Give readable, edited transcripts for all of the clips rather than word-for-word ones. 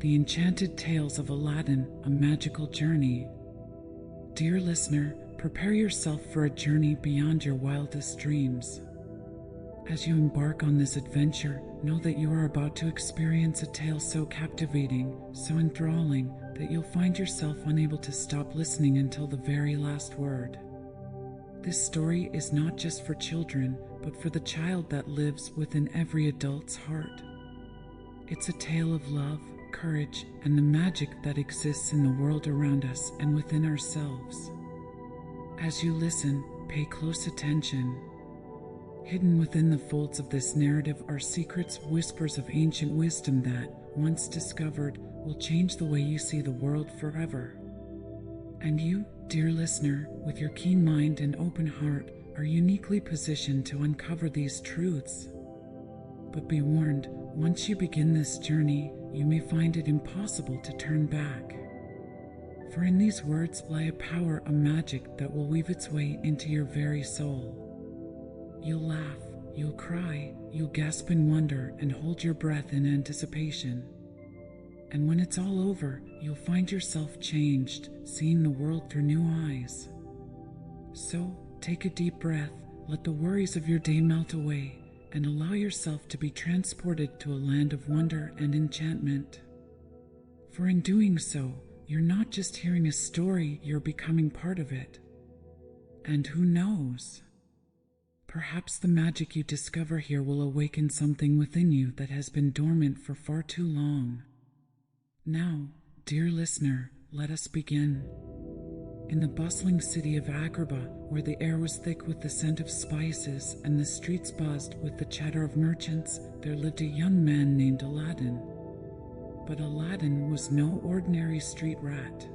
The Enchanted Tales of Aladdin, A Magical Journey. Dear listener, prepare yourself for a journey beyond your wildest dreams. As you embark on this adventure, know that you are about to experience a tale so captivating, so enthralling, that you'll find yourself unable to stop listening until the very last word. This story is not just for children, but for the child that lives within every adult's heart. It's a tale of love, courage, and the magic that exists in the world around us and within ourselves. As you listen, pay close attention. Hidden within the folds of this narrative are secrets, whispers of ancient wisdom that, once discovered, will change the way you see the world forever. And you, dear listener, with your keen mind and open heart, are uniquely positioned to uncover these truths. But be warned, once you begin this journey, you may find it impossible to turn back. For in these words lie a power, a magic that will weave its way into your very soul. You'll laugh, you'll cry, you'll gasp in wonder and hold your breath in anticipation. And when it's all over, you'll find yourself changed, seeing the world through new eyes. So, take a deep breath, let the worries of your day melt away, and allow yourself to be transported to a land of wonder and enchantment. For in doing so, you're not just hearing a story, you're becoming part of it. And who knows? Perhaps the magic you discover here will awaken something within you that has been dormant for far too long. Now, dear listener, let us begin. In the bustling city of Agrabah, where the air was thick with the scent of spices and the streets buzzed with the chatter of merchants, there lived a young man named Aladdin. But Aladdin was no ordinary street rat.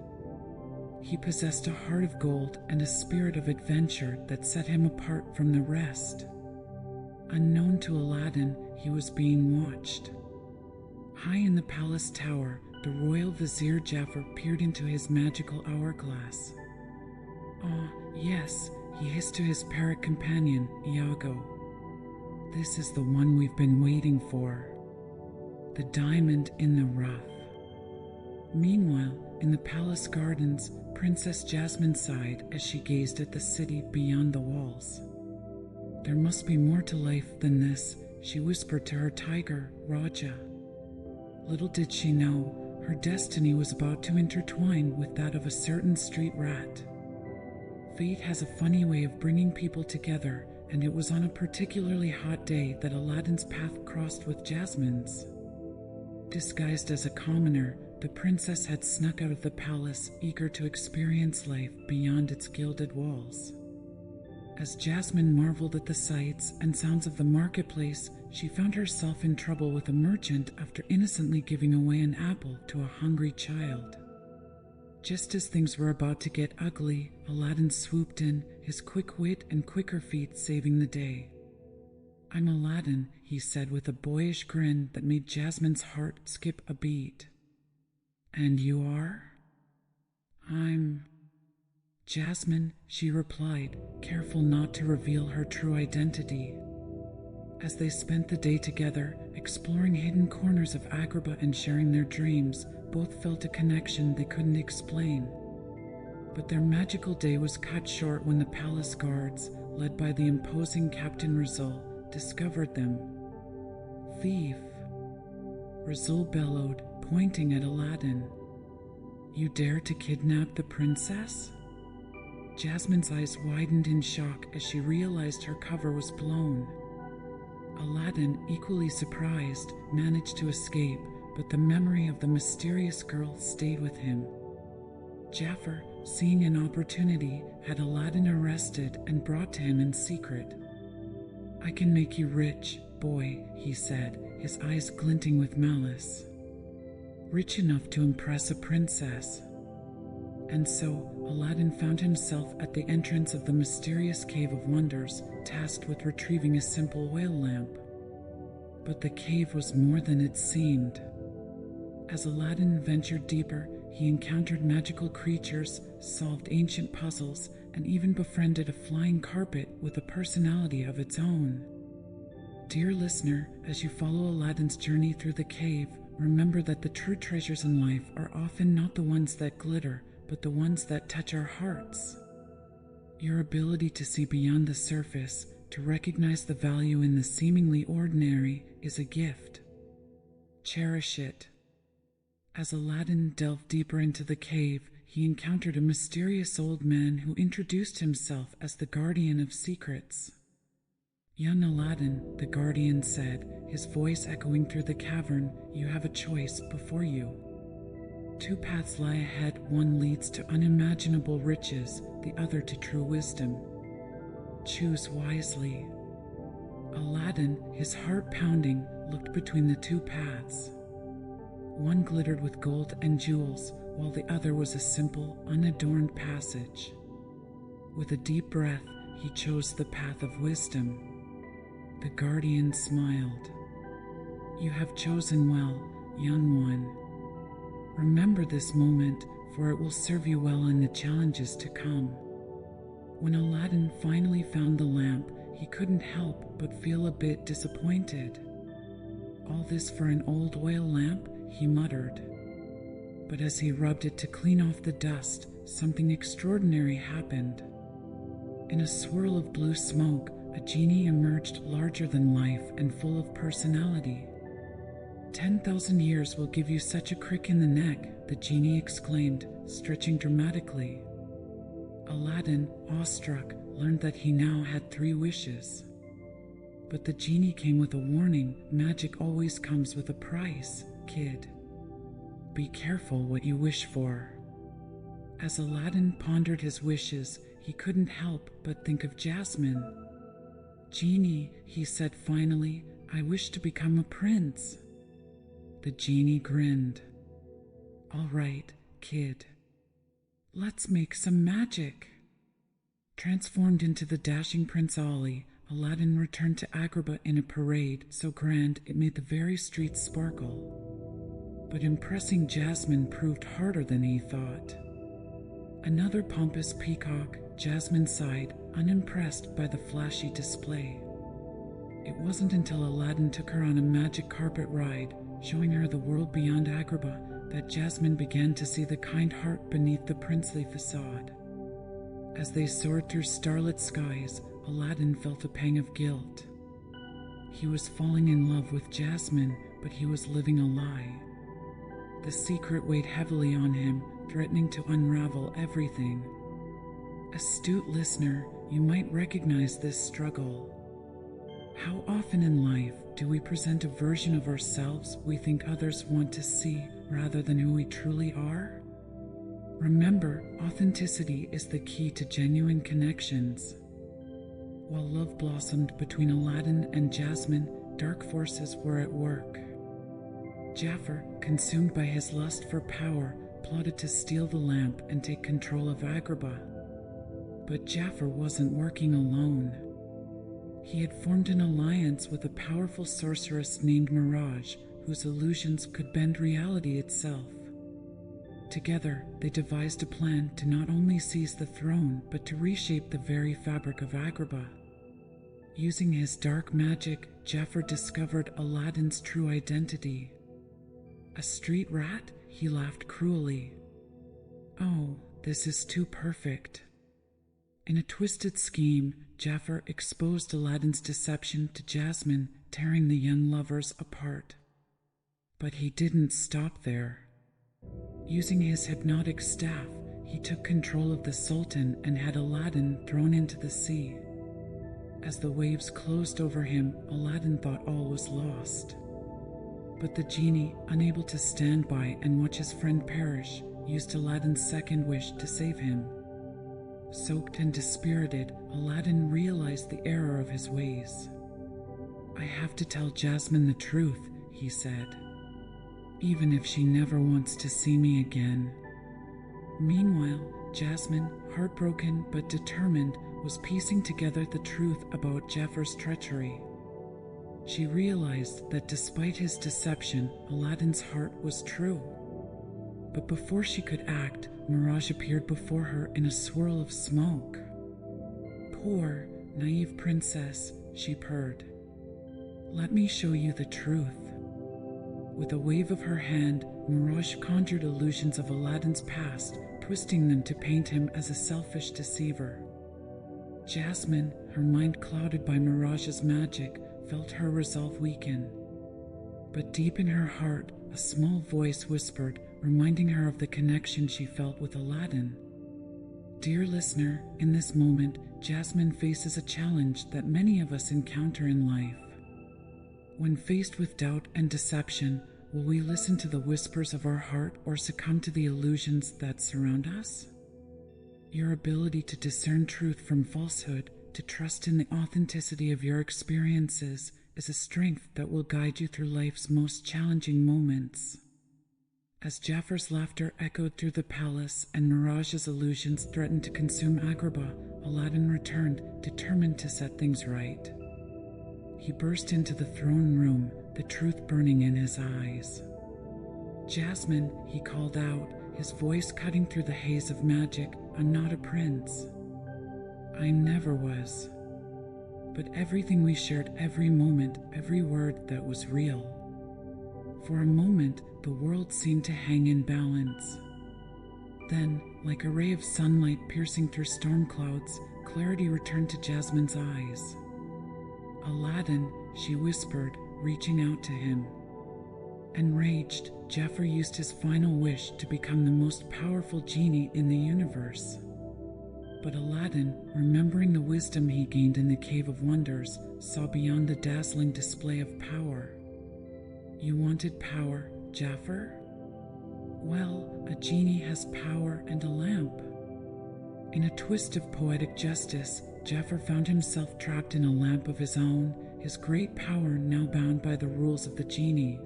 He possessed a heart of gold and a spirit of adventure that set him apart from the rest. Unknown to Aladdin, he was being watched. High in the palace tower, the royal vizier Jafar peered into his magical hourglass. "Ah, yes," he hissed to his parrot companion, Iago. "This is the one we've been waiting for. The diamond in the rough." Meanwhile, in the palace gardens, Princess Jasmine sighed as she gazed at the city beyond the walls. "There must be more to life than this," she whispered to her tiger, Raja. Little did she know, her destiny was about to intertwine with that of a certain street rat. Fate has a funny way of bringing people together, and it was on a particularly hot day that Aladdin's path crossed with Jasmine's. Disguised as a commoner, the princess had snuck out of the palace, eager to experience life beyond its gilded walls. As Jasmine marveled at the sights and sounds of the marketplace, she found herself in trouble with a merchant after innocently giving away an apple to a hungry child. Just as things were about to get ugly, Aladdin swooped in, his quick wit and quicker feet saving the day. "I'm Aladdin," he said with a boyish grin that made Jasmine's heart skip a beat. "And you are?" "I'm Jasmine," she replied, careful not to reveal her true identity. As they spent the day together, exploring hidden corners of Agrabah and sharing their dreams, both felt a connection they couldn't explain. But their magical day was cut short when the palace guards, led by the imposing Captain Rizal, discovered them. "Thief!" Rizal bellowed, pointing at Aladdin. "You dare to kidnap the princess?" Jasmine's eyes widened in shock as she realized her cover was blown. Aladdin, equally surprised, managed to escape, but the memory of the mysterious girl stayed with him. Jafar, seeing an opportunity, had Aladdin arrested and brought to him in secret. "I can make you rich, boy," he said, his eyes glinting with malice. "Rich enough to impress a princess." And so, Aladdin found himself at the entrance of the mysterious Cave of Wonders, tasked with retrieving a simple oil lamp. But the cave was more than it seemed. As Aladdin ventured deeper, he encountered magical creatures, solved ancient puzzles, and even befriended a flying carpet with a personality of its own. Dear listener, as you follow Aladdin's journey through the cave, remember that the true treasures in life are often not the ones that glitter, but the ones that touch our hearts. Your ability to see beyond the surface, to recognize the value in the seemingly ordinary, is a gift. Cherish it. As Aladdin delved deeper into the cave, he encountered a mysterious old man who introduced himself as the guardian of secrets. "Young Aladdin," the guardian said, his voice echoing through the cavern, "you have a choice before you. Two paths lie ahead, one leads to unimaginable riches, the other to true wisdom. Choose wisely." Aladdin, his heart pounding, looked between the two paths. One glittered with gold and jewels, while the other was a simple, unadorned passage. With a deep breath, he chose the path of wisdom. The guardian smiled. "You have chosen well, young one. Remember this moment, for it will serve you well in the challenges to come." When Aladdin finally found the lamp, he couldn't help but feel a bit disappointed. "All this for an old oil lamp?" he muttered. But as he rubbed it to clean off the dust, something extraordinary happened. In a swirl of blue smoke, a genie emerged, larger than life and full of personality. 10,000 years will give you such a crick in the neck," the genie exclaimed, stretching dramatically. Aladdin, awestruck, learned that he now had 3 wishes. But the genie came with a warning: magic always comes with a price, kid. Be careful what you wish for. As Aladdin pondered his wishes, he couldn't help but think of Jasmine. "Genie," he said finally, "I wish to become a prince." The genie grinned. "All right, kid. Let's make some magic." Transformed into the dashing Prince Ali, Aladdin returned to Agrabah in a parade so grand it made the very streets sparkle. But impressing Jasmine proved harder than he thought. Another pompous peacock, Jasmine sighed, unimpressed by the flashy display. It wasn't until Aladdin took her on a magic carpet ride, showing her the world beyond Agrabah, that Jasmine began to see the kind heart beneath the princely facade. As they soared through starlit skies, Aladdin felt a pang of guilt. He was falling in love with Jasmine, but he was living a lie. The secret weighed heavily on him, threatening to unravel everything. Astute listener, you might recognize this struggle. How often in life do we present a version of ourselves we think others want to see rather than who we truly are? Remember, authenticity is the key to genuine connections. While love blossomed between Aladdin and Jasmine, dark forces were at work. Jafar, consumed by his lust for power, plotted to steal the lamp and take control of Agrabah. But Jafar wasn't working alone. He had formed an alliance with a powerful sorceress named Mirage, whose illusions could bend reality itself. Together, they devised a plan to not only seize the throne, but to reshape the very fabric of Agrabah. Using his dark magic, Jafar discovered Aladdin's true identity. A street rat? He laughed cruelly. Oh, this is too perfect. In a twisted scheme, Jafar exposed Aladdin's deception to Jasmine, tearing the young lovers apart. But he didn't stop there. Using his hypnotic staff, he took control of the Sultan and had Aladdin thrown into the sea. As the waves closed over him, Aladdin thought all was lost. But the genie, unable to stand by and watch his friend perish, used Aladdin's second wish to save him. Soaked and dispirited, Aladdin realized the error of his ways. "I have to tell Jasmine the truth," he said, "even if she never wants to see me again." Meanwhile, Jasmine, heartbroken but determined, was piecing together the truth about Jafar's treachery. She realized that despite his deception, Aladdin's heart was true. But before she could act, Mirage appeared before her in a swirl of smoke. "Poor, naive princess," she purred. "Let me show you the truth." With a wave of her hand, Mirage conjured illusions of Aladdin's past, twisting them to paint him as a selfish deceiver. Jasmine, her mind clouded by Mirage's magic, felt her resolve weaken. But deep in her heart, a small voice whispered, reminding her of the connection she felt with Aladdin. Dear listener, in this moment, Jasmine faces a challenge that many of us encounter in life. When faced with doubt and deception, will we listen to the whispers of our heart or succumb to the illusions that surround us? Your ability to discern truth from falsehood, to trust in the authenticity of your experiences, is a strength that will guide you through life's most challenging moments. As Jafar's laughter echoed through the palace and Mirage's illusions threatened to consume Agrabah, Aladdin returned, determined to set things right. He burst into the throne room, the truth burning in his eyes. Jasmine, he called out, his voice cutting through the haze of magic, I'm not a prince. I never was. But everything we shared, every moment, every word, that was real. For a moment, the world seemed to hang in balance. Then, like a ray of sunlight piercing through storm clouds, clarity returned to Jasmine's eyes. Aladdin, she whispered, reaching out to him. Enraged, Jafar used his final wish to become the most powerful genie in the universe. But Aladdin, remembering the wisdom he gained in the Cave of Wonders, saw beyond the dazzling display of power. You wanted power, Jafar? Well, a genie has power and a lamp. In a twist of poetic justice, Jafar found himself trapped in a lamp of his own, his great power now bound by the rules of the genie.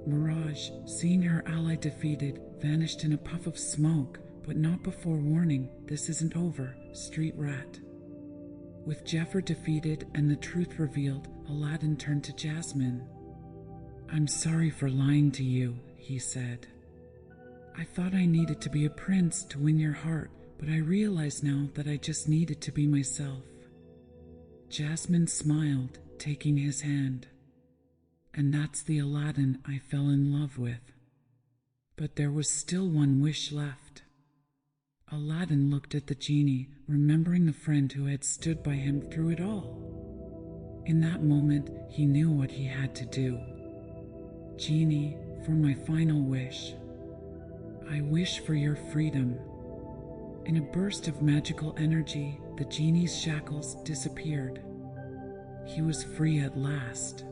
Mirage, seeing her ally defeated, vanished in a puff of smoke, but not before warning, this isn't over, street rat. With Jafar defeated and the truth revealed, Aladdin turned to Jasmine. I'm sorry for lying to you, he said. I thought I needed to be a prince to win your heart, but I realize now that I just needed to be myself. Jasmine smiled, taking his hand. And that's the Aladdin I fell in love with. But there was still one wish left. Aladdin looked at the genie, remembering the friend who had stood by him through it all. In that moment, he knew what he had to do. Genie, for my final wish. I wish for your freedom. In a burst of magical energy, the genie's shackles disappeared. He was free at last.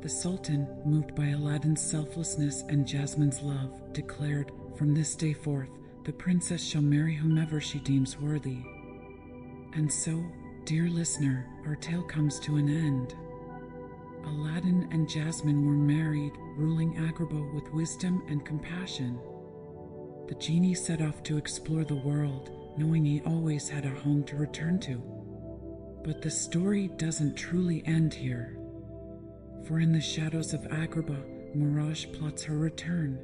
The Sultan, moved by Aladdin's selflessness and Jasmine's love, declared, from this day forth, the princess shall marry whomever she deems worthy. And so, dear listener, our tale comes to an end. Aladdin and Jasmine were married, ruling Agrabah with wisdom and compassion. The genie set off to explore the world, knowing he always had a home to return to. But the story doesn't truly end here. For in the shadows of Agrabah, Mirage plots her return.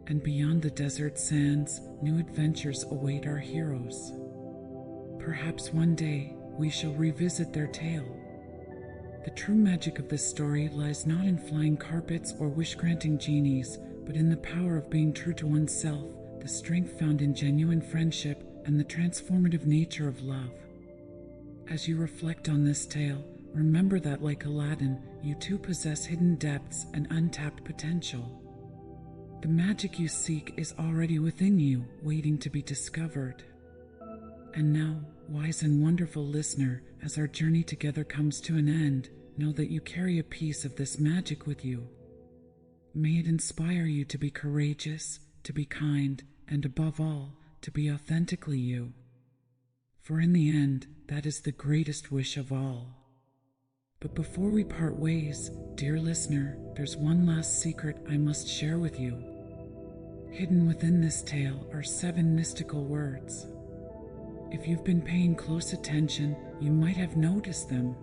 And beyond the desert sands, new adventures await our heroes. Perhaps one day, we shall revisit their tale. The true magic of this story lies not in flying carpets or wish-granting genies, but in the power of being true to oneself, the strength found in genuine friendship, and the transformative nature of love. As you reflect on this tale, remember that like Aladdin, you too possess hidden depths and untapped potential. The magic you seek is already within you, waiting to be discovered. And now, wise and wonderful listener, as our journey together comes to an end, know that you carry a piece of this magic with you. May it inspire you to be courageous, to be kind, and above all, to be authentically you. For in the end, that is the greatest wish of all. But before we part ways, dear listener, there's one last secret I must share with you. Hidden within this tale are 7 mystical words. If you've been paying close attention, you might have noticed them.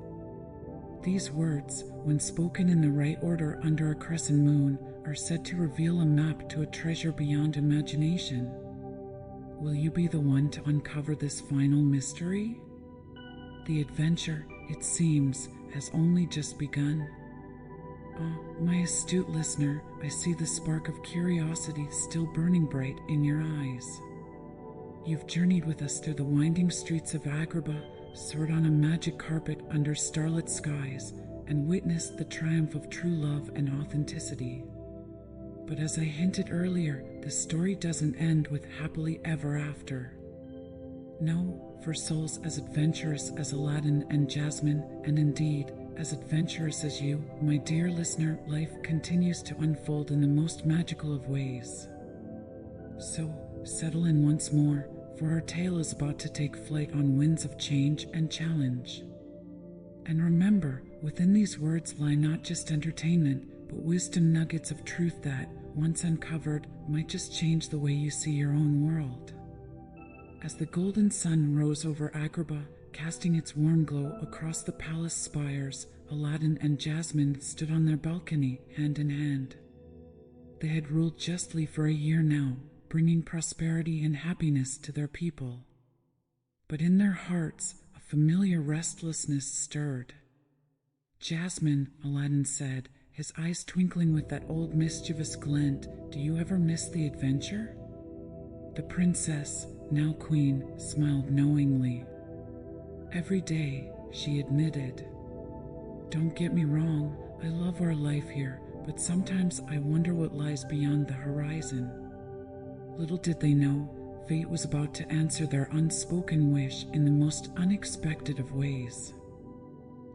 These words, when spoken in the right order under a crescent moon, are said to reveal a map to a treasure beyond imagination. Will you be the one to uncover this final mystery? The adventure, it seems, has only just begun. My astute listener, I see the spark of curiosity still burning bright in your eyes. You've journeyed with us through the winding streets of Agrabah, soared on a magic carpet under starlit skies, and witnessed the triumph of true love and authenticity. But as I hinted earlier, the story doesn't end with happily ever after. No, for souls as adventurous as Aladdin and Jasmine, and indeed, as adventurous as you, my dear listener, life continues to unfold in the most magical of ways. So, settle in once more, for our tale is about to take flight on winds of change and challenge. And remember, within these words lie not just entertainment, but wisdom nuggets of truth that, once uncovered, might just change the way you see your own world. As the golden sun rose over Agrabah, casting its warm glow across the palace spires, Aladdin and Jasmine stood on their balcony, hand in hand. They had ruled justly for a year now, bringing prosperity and happiness to their people. But in their hearts, a familiar restlessness stirred. "Jasmine," Aladdin said, his eyes twinkling with that old mischievous glint, "do you ever miss the adventure?" The princess, now queen, smiled knowingly. "Every day," she admitted. "Don't get me wrong, I love our life here, but sometimes I wonder what lies beyond the horizon." Little did they know, fate was about to answer their unspoken wish in the most unexpected of ways.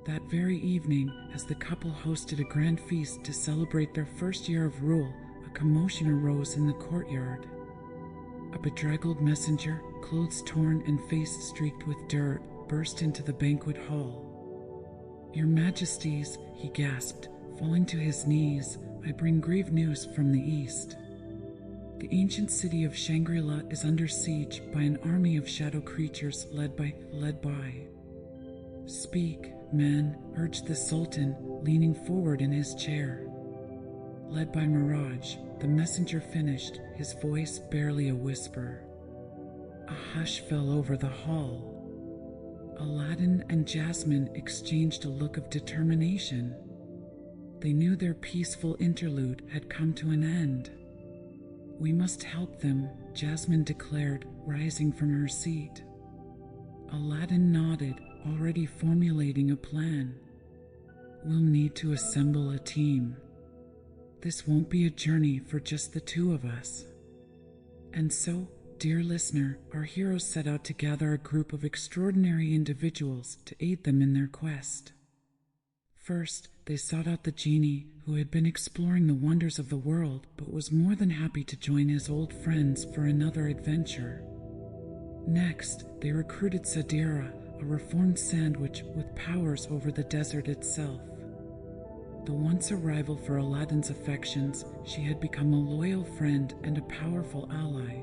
That very evening, as the couple hosted a grand feast to celebrate their first year of rule, a commotion arose in the courtyard. A bedraggled messenger, clothes torn and face streaked with dirt, burst into the banquet hall. "Your Majesties," he gasped, falling to his knees, "I bring grave news from the east. The ancient city of Shangri-La is under siege by an army of shadow creatures led by. "Speak, man," urged the Sultan, leaning forward in his chair. "Led by Mirage," the messenger finished, his voice barely a whisper. A hush fell over the hall. Aladdin and Jasmine exchanged a look of determination. They knew their peaceful interlude had come to an end. "We must help them," Jasmine declared, rising from her seat. Aladdin nodded, already formulating a plan. "We'll need to assemble a team. This won't be a journey for just the two of us." And so, dear listener, our heroes set out to gather a group of extraordinary individuals to aid them in their quest. First, they sought out the genie, who had been exploring the wonders of the world but was more than happy to join his old friends for another adventure. Next, they recruited Sadira, a reformed sandwich with powers over the desert itself. The once a rival for Aladdin's affections, she had become a loyal friend and a powerful ally.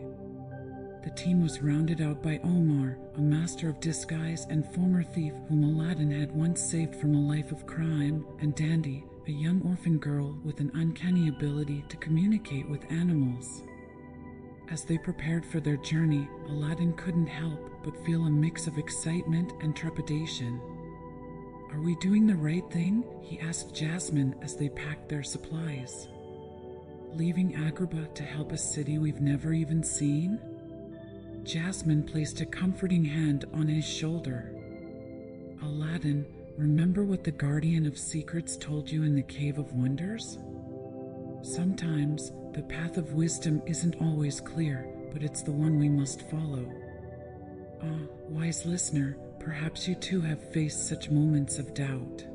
The team was rounded out by Omar, a master of disguise and former thief whom Aladdin had once saved from a life of crime, and Dandy, a young orphan girl with an uncanny ability to communicate with animals. As they prepared for their journey, Aladdin couldn't help but feel a mix of excitement and trepidation. "Are we doing the right thing?" he asked Jasmine as they packed their supplies. "Leaving Agrabah to help a city we've never even seen?" Jasmine placed a comforting hand on his shoulder. "Aladdin, remember what the Guardian of Secrets told you in the Cave of Wonders? Sometimes the path of wisdom isn't always clear, but it's the one we must follow." Wise listener, perhaps you too have faced such moments of doubt.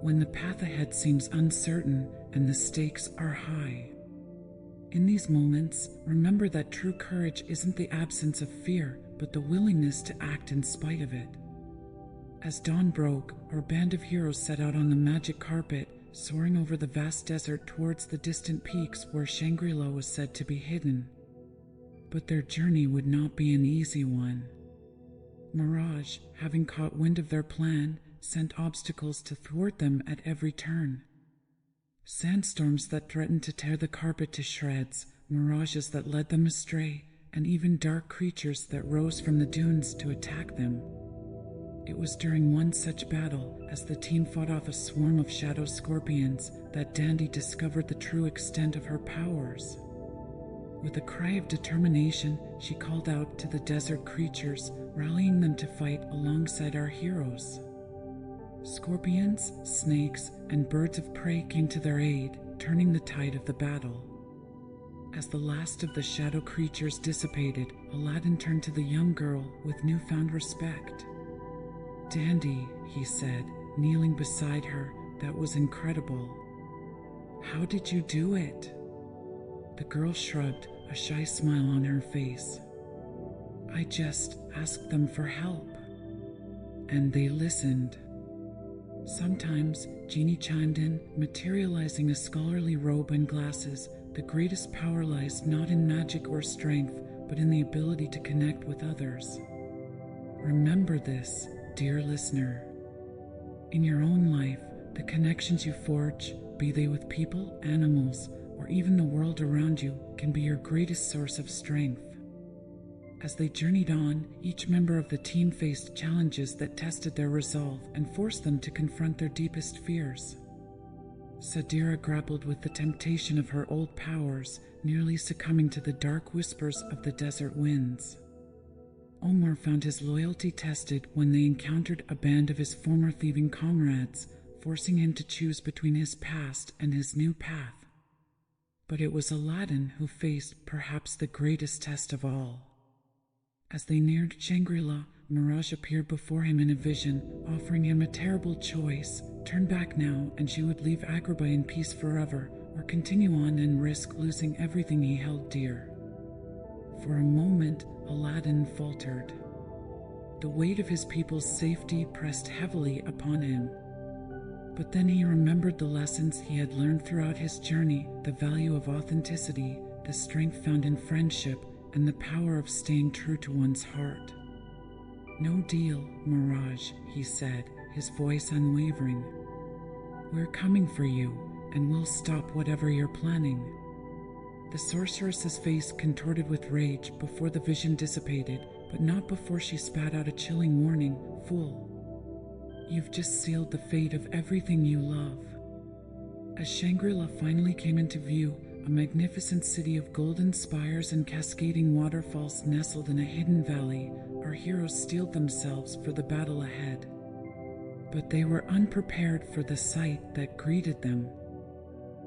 When the path ahead seems uncertain and the stakes are high. In these moments, remember that true courage isn't the absence of fear, but the willingness to act in spite of it. As dawn broke, our band of heroes set out on the magic carpet, soaring over the vast desert towards the distant peaks where Shangri-La was said to be hidden. But their journey would not be an easy one. Mirage, having caught wind of their plan, sent obstacles to thwart them at every turn. Sandstorms that threatened to tear the carpet to shreds, mirages that led them astray, and even dark creatures that rose from the dunes to attack them. It was during one such battle, as the team fought off a swarm of shadow scorpions, that Dandy discovered the true extent of her powers. With a cry of determination, she called out to the desert creatures, rallying them to fight alongside our heroes. Scorpions, snakes, and birds of prey came to their aid, turning the tide of the battle. As the last of the shadow creatures dissipated, Aladdin turned to the young girl with newfound respect. "Dandy," he said, kneeling beside her, "that was incredible. How did you do it?" The girl shrugged, a shy smile on her face. "I just asked them for help. And they listened." Sometimes, Genie chimed in, materializing a scholarly robe and glasses. "The greatest power lies not in magic or strength, but in the ability to connect with others. Remember this, dear listener. In your own life, the connections you forge, be they with people, animals, or even the world around you, can be your greatest source of strength." As they journeyed on, each member of the team faced challenges that tested their resolve and forced them to confront their deepest fears. Sadira grappled with the temptation of her old powers, nearly succumbing to the dark whispers of the desert winds. Omar found his loyalty tested when they encountered a band of his former thieving comrades, forcing him to choose between his past and his new path. But it was Aladdin who faced perhaps the greatest test of all. As they neared Shangri-La, Mirage appeared before him in a vision, offering him a terrible choice: turn back now and she would leave Agrabah in peace forever, or continue on and risk losing everything he held dear. For a moment, Aladdin faltered. The weight of his people's safety pressed heavily upon him. But then he remembered the lessons he had learned throughout his journey, the value of authenticity, the strength found in friendship, and the power of staying true to one's heart. "No deal, Mirage," he said, his voice unwavering. "We're coming for you, and we'll stop whatever you're planning." The sorceress's face contorted with rage before the vision dissipated, but not before she spat out a chilling warning: "Fool. You've just sealed the fate of everything you love." As Shangri-La finally came into view, a magnificent city of golden spires and cascading waterfalls nestled in a hidden valley, our heroes steeled themselves for the battle ahead. But they were unprepared for the sight that greeted them.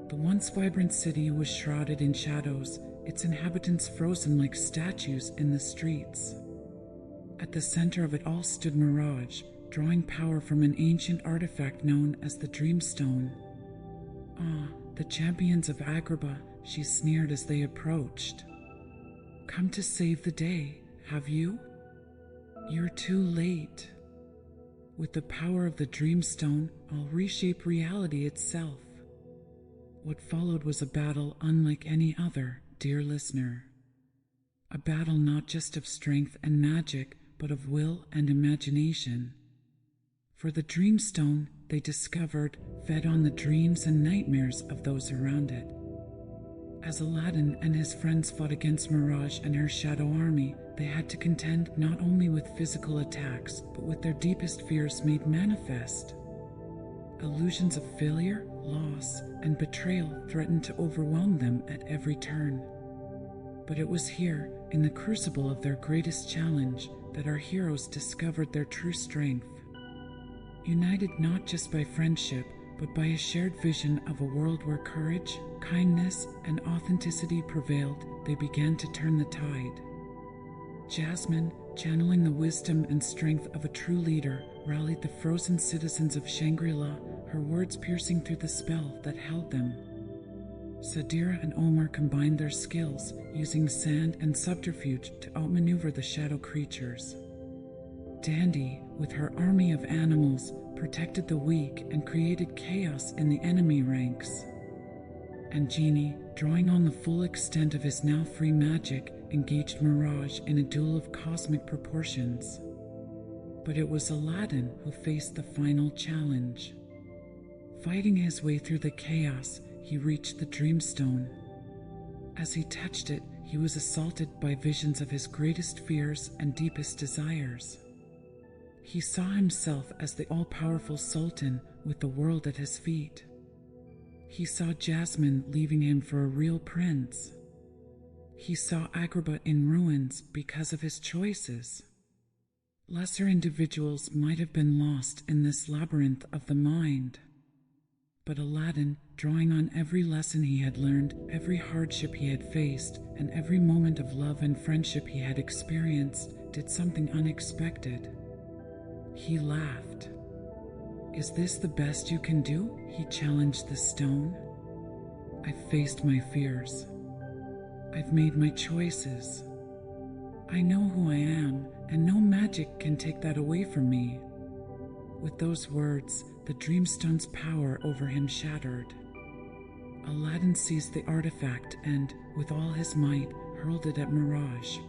The once vibrant city was shrouded in shadows, its inhabitants frozen like statues in the streets. At the center of it all stood Mirage, drawing power from an ancient artifact known as the Dreamstone. "Ah, the champions of Agrabah," she sneered as they approached. "Come to save the day, have you? You're too late. With the power of the Dreamstone, I'll reshape reality itself." What followed was a battle unlike any other, dear listener. A battle not just of strength and magic, but of will and imagination. For the Dreamstone, they discovered, fed on the dreams and nightmares of those around it. As Aladdin and his friends fought against Mirage and her shadow army, they had to contend not only with physical attacks, but with their deepest fears made manifest. Illusions of failure, loss, and betrayal threatened to overwhelm them at every turn. But it was here, in the crucible of their greatest challenge, that our heroes discovered their true strength. United not just by friendship, but by a shared vision of a world where courage, kindness, and authenticity prevailed, they began to turn the tide. Jasmine, channeling the wisdom and strength of a true leader, rallied the frozen citizens of Shangri-La, her words piercing through the spell that held them. Sadira and Omar combined their skills, using sand and subterfuge to outmaneuver the shadow creatures. Dandy, with her army of animals, protected the weak and created chaos in the enemy ranks. And Genie, drawing on the full extent of his now free magic, engaged Mirage in a duel of cosmic proportions. But it was Aladdin who faced the final challenge. Fighting his way through the chaos, he reached the Dreamstone. As he touched it, he was assaulted by visions of his greatest fears and deepest desires. He saw himself as the all-powerful sultan with the world at his feet. He saw Jasmine leaving him for a real prince. He saw Agrabah in ruins because of his choices. Lesser individuals might have been lost in this labyrinth of the mind. But Aladdin, drawing on every lesson he had learned, every hardship he had faced, and every moment of love and friendship he had experienced, did something unexpected. He laughed. "Is this the best you can do?" he challenged the stone. "I've faced my fears. I've made my choices. I know who I am, and no magic can take that away from me." With those words, the Dreamstone's power over him shattered. Aladdin seized the artifact and, with all his might, hurled it at Mirage.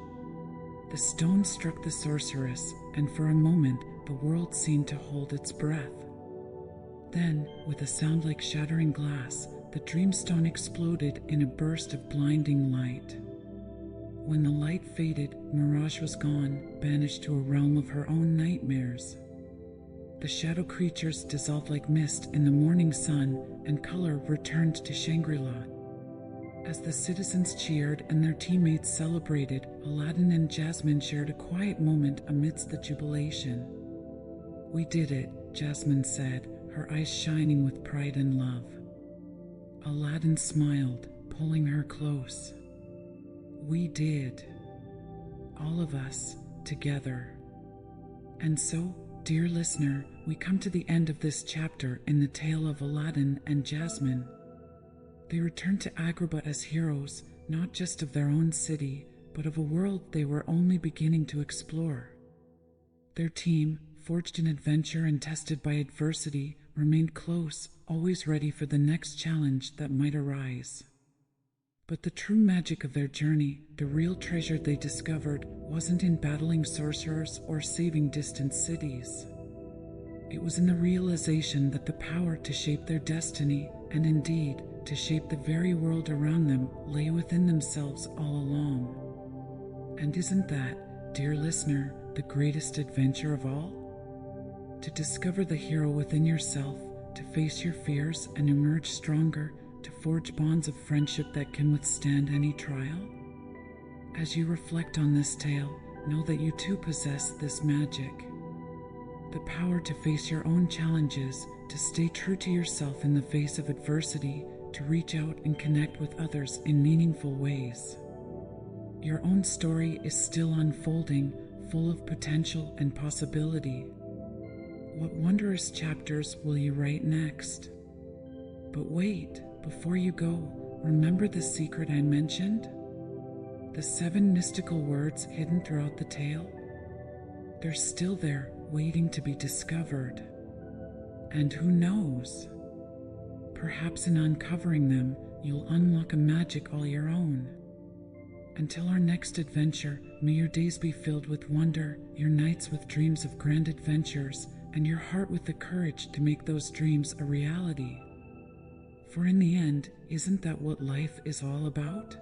The stone struck the sorceress, and for a moment, the world seemed to hold its breath. Then, with a sound like shattering glass, the Dreamstone exploded in a burst of blinding light. When the light faded, Mirage was gone, banished to a realm of her own nightmares. The shadow creatures dissolved like mist in the morning sun, and color returned to Shangri-La. As the citizens cheered and their teammates celebrated, Aladdin and Jasmine shared a quiet moment amidst the jubilation. "We did it," Jasmine said, her eyes shining with pride and love. Aladdin smiled, pulling her close. "We did. All of us, together." And so, dear listener, we come to the end of this chapter in the tale of Aladdin and Jasmine. They returned to Agrabah as heroes, not just of their own city, but of a world they were only beginning to explore. Their team, forged in adventure and tested by adversity, remained close, always ready for the next challenge that might arise. But the true magic of their journey, the real treasure they discovered, wasn't in battling sorcerers or saving distant cities. It was in the realization that the power to shape their destiny, and indeed, to shape the very world around them, lay within themselves all along. And isn't that, dear listener, the greatest adventure of all? To discover the hero within yourself, to face your fears and emerge stronger, to forge bonds of friendship that can withstand any trial? As you reflect on this tale, know that you too possess this magic. The power to face your own challenges, to stay true to yourself in the face of adversity, to reach out and connect with others in meaningful ways. Your own story is still unfolding, full of potential and possibility. What wondrous chapters will you write next? But wait, before you go, remember the secret I mentioned? The 7 mystical words hidden throughout the tale? They're still there, waiting to be discovered. And who knows? Perhaps in uncovering them, you'll unlock a magic all your own. Until our next adventure, may your days be filled with wonder, your nights with dreams of grand adventures, and your heart with the courage to make those dreams a reality. For in the end, isn't that what life is all about?